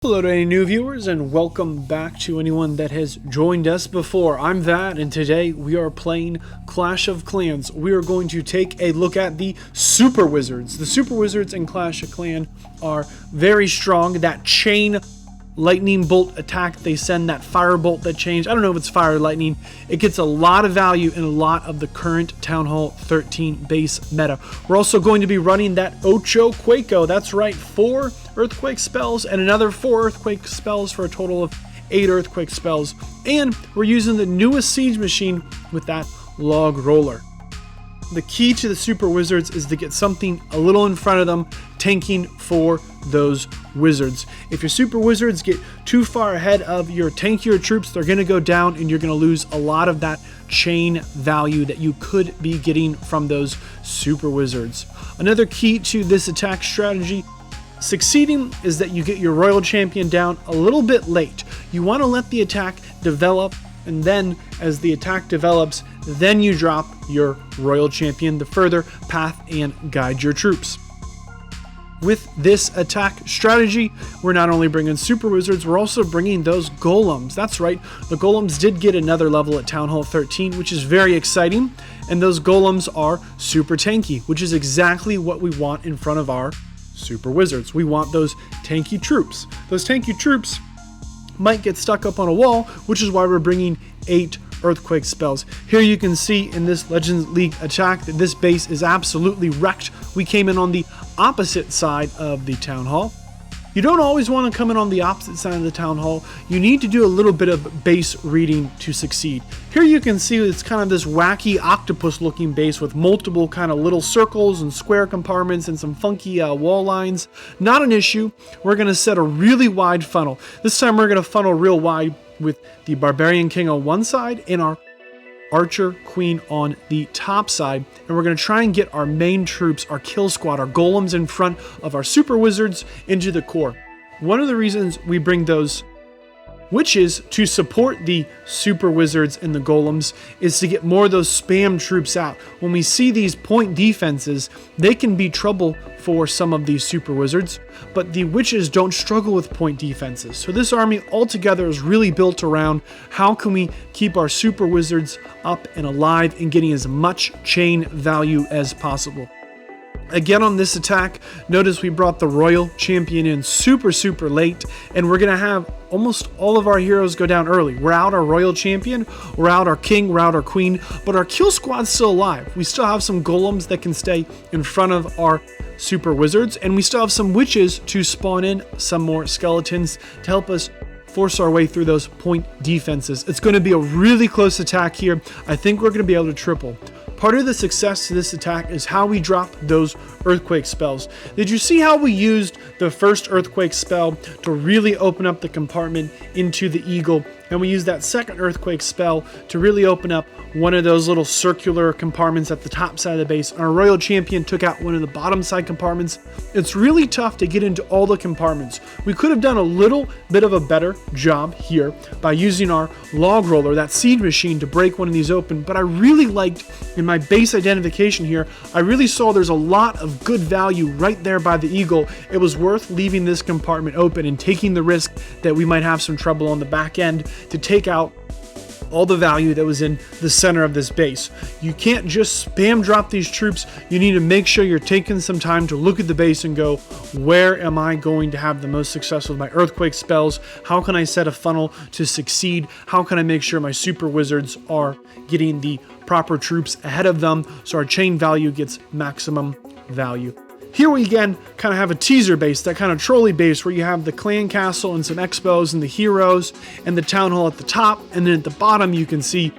Hello to any new viewers and welcome back to anyone that has joined us before. I'm Vadd and today we are playing Clash of Clans. We are going to take a look at the Super Wizards. The Super Wizards in Clash of Clans are very strong. That chain lightning bolt attack, they send that fire bolt that changed. I don't know if it's fire or lightning. It gets a lot of value in a lot of the current Town Hall 13 base meta. We're also going to be running that Ocho Quaco. That's right, 4 earthquake spells and another 4 earthquake spells for a total of 8 earthquake spells. And we're using the newest siege machine with that log roller. The key to the Super Wizards is to get something a little in front of them, tanking for those wizards. If your Super Wizards get too far ahead of your tankier troops, they're going to go down and you're going to lose a lot of that chain value that you could be getting from those Super Wizards. Another key to this attack strategy succeeding is that you get your Royal Champion down a little bit late. You want to let the attack develop, and then as the attack develops, then you drop your Royal Champion to further path and guide your troops. With this attack strategy, we're not only bringing Super Wizards, we're also bringing those Golems. That's right, the Golems did get another level at Town Hall 13, which is very exciting, and those Golems are super tanky, which is exactly what we want in front of our Super Wizards. We want those tanky troops. Those tanky troops might get stuck up on a wall, which is why we're bringing 8 earthquake spells. Here you can see in this Legends League attack that this base is absolutely wrecked. We came in on the opposite side of the Town Hall. You don't always want to come in on the opposite side of the Town Hall. You need to do a little bit of base reading to succeed. Here you can see it's kind of this wacky octopus looking base with multiple kind of little circles and square compartments and some funky wall lines. Not an issue. We're going to set a really wide funnel. This time we're going to funnel real wide with the Barbarian King on one side and our Archer Queen on the top side, and we're going to try and get our main troops, our kill squad, our golems in front of our Super Wizards into the core. One of the reasons we bring those witches to support the Super Wizards and the golems is to get more of those spam troops out. When we see these point defenses, they can be trouble for some of these Super Wizards, but the witches don't struggle with point defenses. So this army altogether is really built around how can we keep our Super Wizards up and alive and getting as much chain value as possible. Again, on this attack, notice we brought the Royal Champion in super late, and we're going to have almost all of our heroes go down early. We're out our Royal Champion, we're out our King, we're out our Queen, but our kill squad's still alive. We still have some golems that can stay in front of our Super Wizards, and we still have some witches to spawn in some more skeletons to help us force our way through those point defenses. It's going to be a really close attack here. I think we're going to be able to triple. Part of the success to this attack is how we drop those earthquake spells. Did you see how we used the first earthquake spell to really open up the compartment into the eagle? And we used that second earthquake spell to really open up one of those little circular compartments at the top side of the base. Our Royal Champion took out one of the bottom side compartments. It's really tough to get into all the compartments. We could have done a little bit of a better job here by using our log roller, that seed machine, to break one of these open. But I really liked, in my base identification here, I really saw there's a lot of good value right there by the eagle. It was worth leaving this compartment open and taking the risk that we might have some trouble on the back end to take out all the value that was in the center of this base. You can't just spam drop these troops. You need to make sure you're taking some time to look at the base and go, where am I going to have the most success with my earthquake spells? How can I set a funnel to succeed? How can I make sure my Super Wizards are getting the proper troops ahead of them so our chain value gets maximum value? Here we again kind of have a teaser base, that kind of trolley base where you have the clan castle and some expos and the heroes and the town hall at the top, and then at the bottom you can see,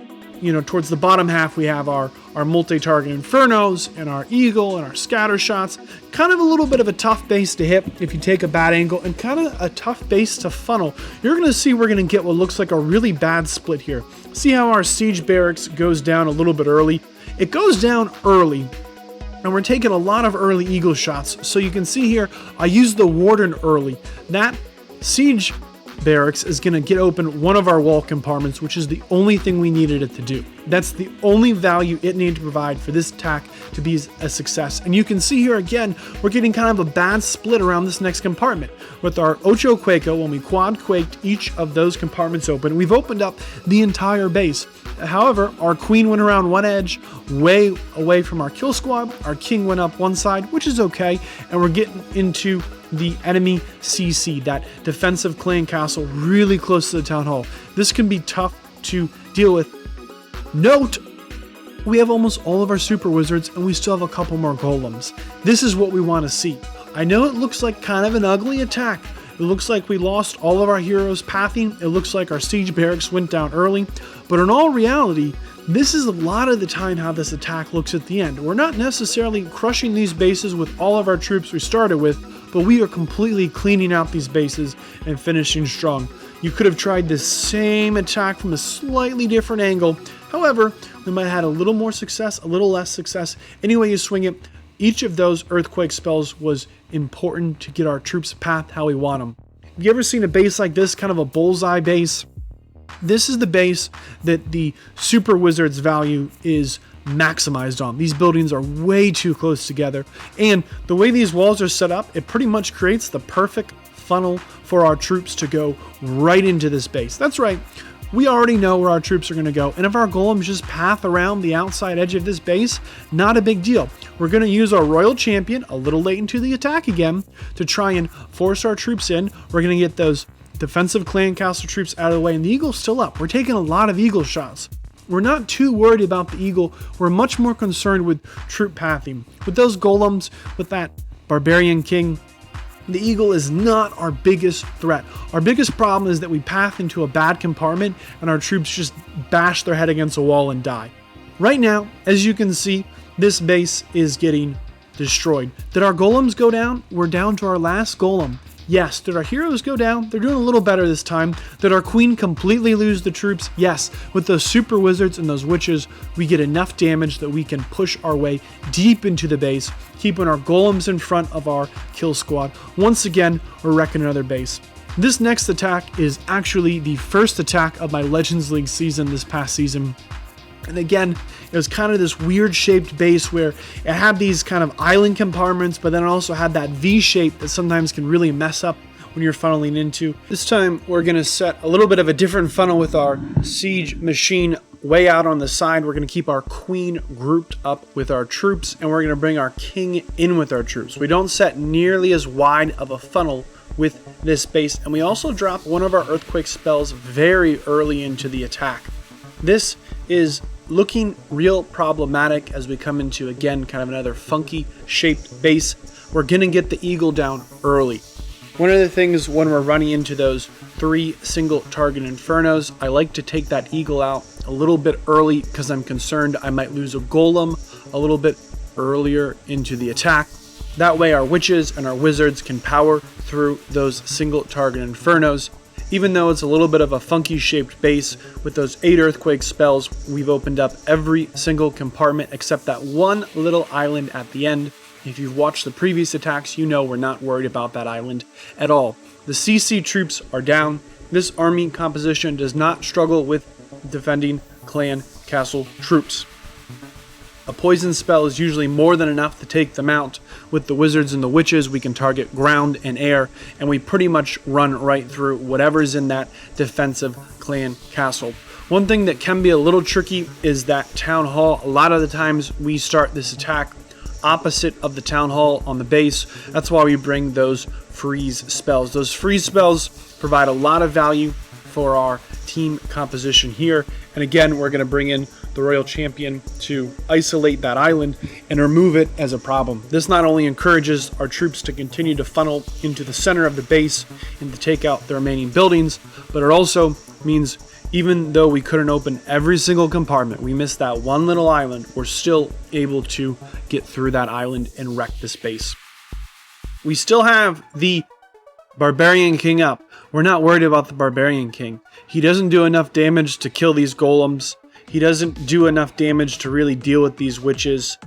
towards the bottom half we have our multi-target infernos and our eagle and our scatter shots. Kind of a little bit of a tough base to hit if you take a bad angle, and kind of a tough base to funnel. You're going to see we're going to get what looks like a really bad split here. See how our siege barracks goes down a little bit early? It goes down early, and we're taking a lot of early eagle shots. So you can see here, I used the warden early. That siege barracks is going to get open one of our wall compartments, which is the only thing we needed it to do. That's the only value it needed to provide for this attack to be a success. And you can see here again, we're getting kind of a bad split around this next compartment. With our Ocho Quaco, when we quad quaked each of those compartments open, we've opened up the entire base. However, our queen went around one edge, way away from our kill squad. Our king went up one side, which is okay. And we're getting into the enemy CC, that defensive clan castle, really close to the town hall. This can be tough to deal with. Note, we have almost all of our super wizards and we still have a couple more golems. This is what we want to see. I know it looks like kind of an ugly attack. It looks like we lost all of our heroes pathing. It looks like our siege barracks went down early. But in all reality, this is a lot of the time how this attack looks at the end. We're not necessarily crushing these bases with all of our troops we started with, but we are completely cleaning out these bases and finishing strong. You could have tried this same attack from a slightly different angle. However, we might have had a little more success, a little less success. Any way you swing it, each of those earthquake spells was important to get our troops path how we want them. Have you ever seen a base like this, kind of a bullseye base? This is the base that the super wizard's value is maximized on. These buildings are way too close together, and the way these walls are set up, it pretty much creates the perfect funnel for our troops to go right into this base. That's right, we already know where our troops are going to go, and if our golems just path around the outside edge of this base, not a big deal. We're going to use our royal champion a little late into the attack again to try and force our troops in. We're going to get those defensive clan castle troops out of the way, and the eagle's still up. We're taking a lot of eagle shots. We're not too worried about the eagle. We're much more concerned with troop pathing. With those golems, with that barbarian king, the eagle is not our biggest threat. Our biggest problem is that we path into a bad compartment and our troops just bash their head against a wall and die. Right now, as you can see, this base is getting destroyed. Did our golems go down? We're down to our last golem. Yes. Did our heroes go down? They're doing a little better this time. Did our queen completely lose the troops? Yes. With those super wizards and those witches, we get enough damage that we can push our way deep into the base, keeping our golems in front of our kill squad. Once again, we're wrecking another base. This next attack is actually the first attack of my Legends League season this past season. And again, it was kind of this weird shaped base where it had these kind of island compartments, but then it also had that V shape that sometimes can really mess up when you're funneling into. This time we're going to set a little bit of a different funnel with our siege machine way out on the side. We're going to keep our queen grouped up with our troops, and we're going to bring our king in with our troops. We don't set nearly as wide of a funnel with this base, and we also drop one of our earthquake spells very early into the attack. This is looking real problematic as we come into, again, kind of another funky shaped base. We're going to get the eagle down early. One of the things when we're running into those 3 single target infernos, I like to take that eagle out a little bit early because I'm concerned I might lose a golem a little bit earlier into the attack. That way our witches and our wizards can power through those single target infernos. Even though it's a little bit of a funky shaped base, with those 8 earthquake spells, we've opened up every single compartment except that one little island at the end. If you've watched the previous attacks, you know we're not worried about that island at all. The CC troops are down. This army composition does not struggle with defending clan castle troops. A poison spell is usually more than enough to take them out. With the wizards and the witches, we can target ground and air, and we pretty much run right through whatever's in that defensive clan castle. One thing that can be a little tricky is that town hall. A lot of the times we start this attack opposite of the town hall on the base. That's why we bring those freeze spells. Those freeze spells provide a lot of value for our team composition here. And again, we're going to bring in the royal champion to isolate that island and remove it as a problem. This not only encourages our troops to continue to funnel into the center of the base and to take out the remaining buildings, but it also means even though we couldn't open every single compartment, we missed that one little island, we're still able to get through that island and wreck this base. We still have the Barbarian King up. We're not worried about the Barbarian King. He doesn't do enough damage to kill these golems. He doesn't do enough damage to really deal with these witches.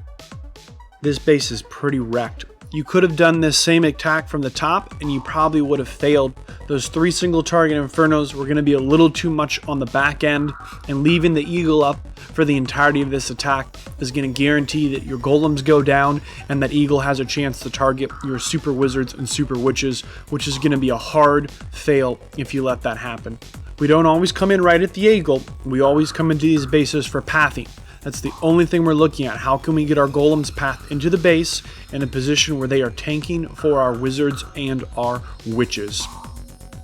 This base is pretty wrecked. you could have done this same attack from the top and you probably would have failed. Those 3 single target Infernos were going to be a little too much on the back end, and leaving the Eagle up for the entirety of this attack is going to guarantee that your golems go down and that Eagle has a chance to target your super wizards and super witches, which is going to be a hard fail if you let that happen. We don't always come in right at the Eagle. We always come into these bases for pathing. That's the only thing we're looking at. How can we get our golems path into the base in a position where they are tanking for our wizards and our witches?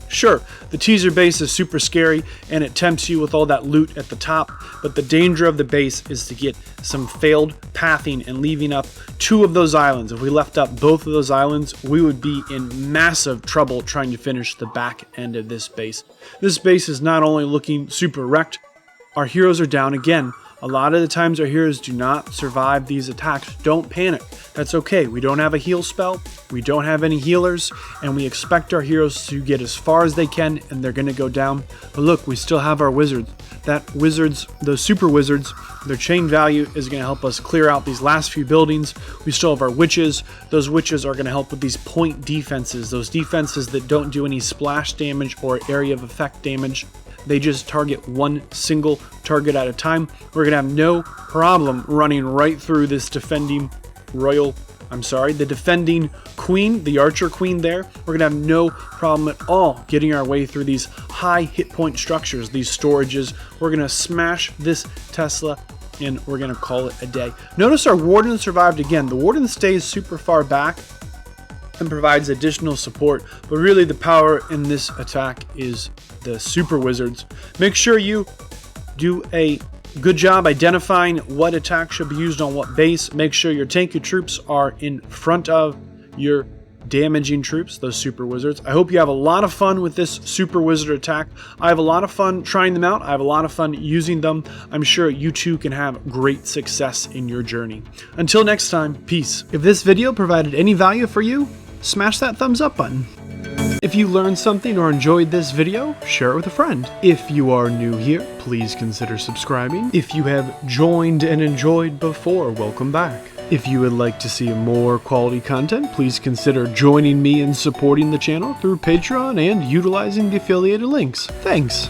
Sure, the teaser base is super scary and it tempts you with all that loot at the top, but the danger of the base is to get some failed pathing and leaving up 2 of those islands. If we left up both of those islands, we would be in massive trouble trying to finish the back end of this base. This base is not only looking super wrecked, our heroes are down again. A lot of the times our heroes do not survive these attacks. Don't panic. That's okay. We don't have a heal spell. We don't have any healers. And we expect our heroes to get as far as they can and they're going to go down. But look, we still have our wizards. Those super wizards, their chain value is going to help us clear out these last few buildings. We still have our witches. Those witches are going to help with these point defenses. Those defenses that don't do any splash damage or area of effect damage. They just target one single target at a time. We're going to have no problem running right through this defending queen, the archer queen there. We're going to have no problem at all getting our way through these high hit point structures, these storages. We're going to smash this Tesla and we're going to call it a day. Notice our warden survived again. The warden stays super far back and provides additional support, but really the power in this attack is the super wizards. Make sure you do a good job identifying what attack should be used on what base. Make sure your tanky troops are in front of your damaging troops, those super wizards. I hope you have a lot of fun with this super wizard attack. I have a lot of fun trying them out. I have a lot of fun using them. I'm sure you too can have great success in your journey. Until next time, peace. If this video provided any value for you, smash that thumbs up button. If you learned something or enjoyed this video, share it with a friend. If you are new here, please consider subscribing. If you have joined and enjoyed before, welcome back. If you would like to see more quality content, please consider joining me in supporting the channel through Patreon and utilizing the affiliated links. Thanks!